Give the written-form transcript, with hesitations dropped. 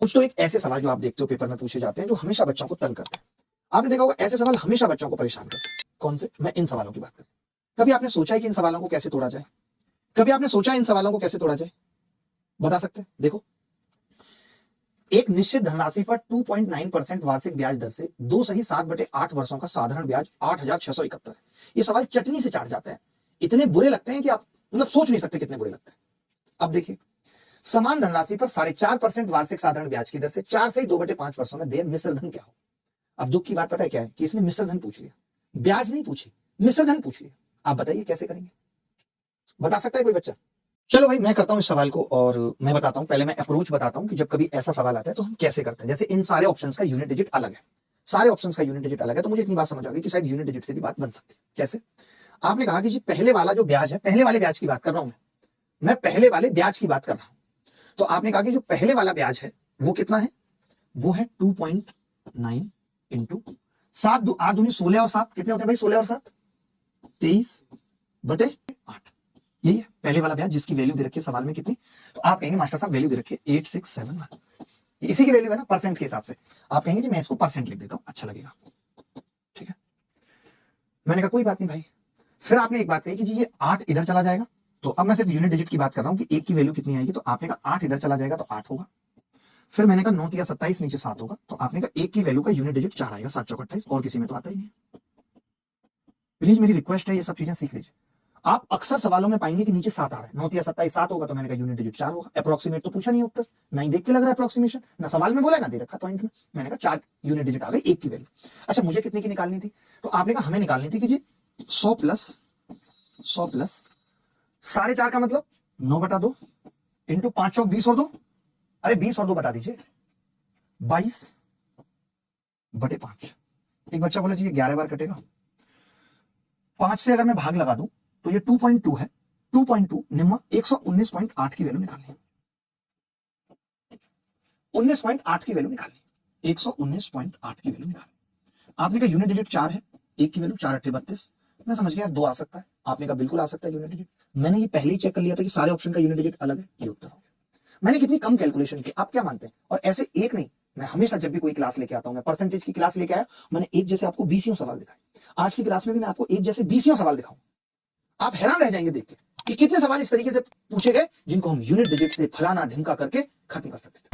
कुछ तो एक ऐसे सवाल जो आप देखते हो पेपर में पूछे जाते हैं जो हमेशा बच्चों को तंग करते हैं। आपने देखा होगा ऐसे सवाल हमेशा बच्चों को परेशान करते हैं। कौन से? मैं इन सवालों की बात कर। कभी आपने सोचा है कि इन सवालों को कैसे तोड़ा जाए? कभी आपने सोचा इन सवालों को कैसे तोड़ा जाए? बता सकते हैं? देखो, एक निश्चित धनराशि पर 2.9% वार्षिक ब्याज दर से 2 सही 7/8 वर्षों का साधारण ब्याज 8,671 है। ये सवाल चटनी से चाट जाते हैं, इतने बुरे लगते हैं कि आप मतलब सोच नहीं सकते कितने बुरे लगते हैं। अब देखिए, समान धनराशि पर 4.5% वार्षिक साधारण ब्याज की दर से 4 से 2/5 वर्षों में देय मिश्र धन क्या हो? अब दुख की बात पता है क्या है कि इसने मिश्र धन पूछ लिया, ब्याज नहीं पूछी, मिश्र धन पूछ लिया। आप बताइए कैसे करेंगे? बता सकता है कोई बच्चा? चलो भाई, मैं करता हूं इस सवाल को और मैं बताता हूं। पहले मैं अप्रोच बताता हूं कि जब कभी ऐसा सवाल आता है तो हम कैसे करते हैं। जैसे इन सारे ऑप्शंस का यूनिट डिजिट अलग है, सारे ऑप्शंस का यूनिट डिजिट अलग है, तो मुझे इतनी बात समझ आ गई कि शायद यूनिट डिजिट से भी बात बन सकती है। कैसे? आपने कहा कि जी पहले वाला जो ब्याज है, पहले वाले ब्याज की बात कर रहा हूं मैं पहले वाले ब्याज की बात कर रहा हूं। तो आपने कहा कि जो पहले वाला ब्याज है वो कितना है? वो है 2.9 इंटू 7 8 दूनी 16 और 7 कितने होते हैं भाई? 16 और 7 23/8। यही है पहले वाला ब्याज जिसकी वैल्यू दे रखी है सवाल में कितनी। तो आप कहेंगे मास्टर साहब वैल्यू दे रखी है 8671, इसी की वैल्यू है ना परसेंट के हिसाब से। आप कहेंगे जी मैं इसको परसेंट लिख देता हूं, अच्छा लगेगा, ठीक है। मैंने कहा कोई बात नहीं भाई। फिर आपने एक बात कही कि जी ये 8 इधर चला जाएगा, तो अब मैं सिर्फ यूनिट डिजिट की बात कर रहा हूं कि एक की वैल्यू कितनी आएगी। तो आपने कहा 8 इधर चला जाएगा तो 8 होगा। फिर मैंने कहा 9 या 27 नीचे 7 होगा, तो आपने कहा एक की वैल्यू का यूनिट डिजिट 4 आएगा, 7 चौक 28, और किसी में तो आता ही नहीं। प्लीज मेरी रिक्वेस्ट है ये सब चीजें सीख लीजिए। आप अक्सर सवालों में पाएंगे कि नीचे 7 आ रहा है, 9 या 27 7 होगा, तो मैंने कहा यूनिट डिजिट 4 होगा। अप्रोक्सीमेट तो पूछा नहीं उत्तर, ना ही देख के लग रहा है अप्रोक्सीमेशन, ना सवाल में बोला ना दे रखा पॉइंट में। मैंने कहा 4 यूनिट डिजिट आ गई एक की वैल्यू। अच्छा मुझे कितने की निकालनी थी? तो आपने कहा हमें निकालनी थी कि जी 100 प्लस 4.5 का मतलब 9/2 इंटू 5 चौक 20 और 2, अरे 20 और 2 बता दीजिए, 22/5। एक बच्चा बोला जी ये 11 बार कटेगा। 5 से अगर मैं भाग लगा दूं तो ये 2.2 है, 2.2 निम्मा 119.8 की वैल्यू निकालनी है, 19.8 की वैल्यू निकालनी है, 119.8 की वैल्यू निकालनी। आपने कहा यूनिट डिजिट 4 है, एक की वैल्यू 4 8 32। मैं समझ गया 2 आ सकता है। आपने कहा बिल्कुल आ सकता है यूनिट डिजिट। मैंने ये पहले ही चेक कर लिया था कि सारे ऑप्शन का यूनिट डिजिट अलग है, ये उत्तर हो गया। मैंने कितनी कम कैलकुलेशन की, आप क्या मानते हैं? और ऐसे एक नहीं, मैं हमेशा जब भी कोई क्लास लेके आता हूं, मैं परसेंटेज की क्लास लेके आया, मैंने एक जैसे आपको 20 सवाल दिखाए। आज की क्लास में भी मैं आपको एक जैसे 20 सवाल दिखाऊं। आप हैरान रह जाएंगे देख के कि कितने सवाल इस तरीके से पूछे गए जिनको हम यूनिट डिजिट से फलाना ढिमका करके खत्म कर सकते थे।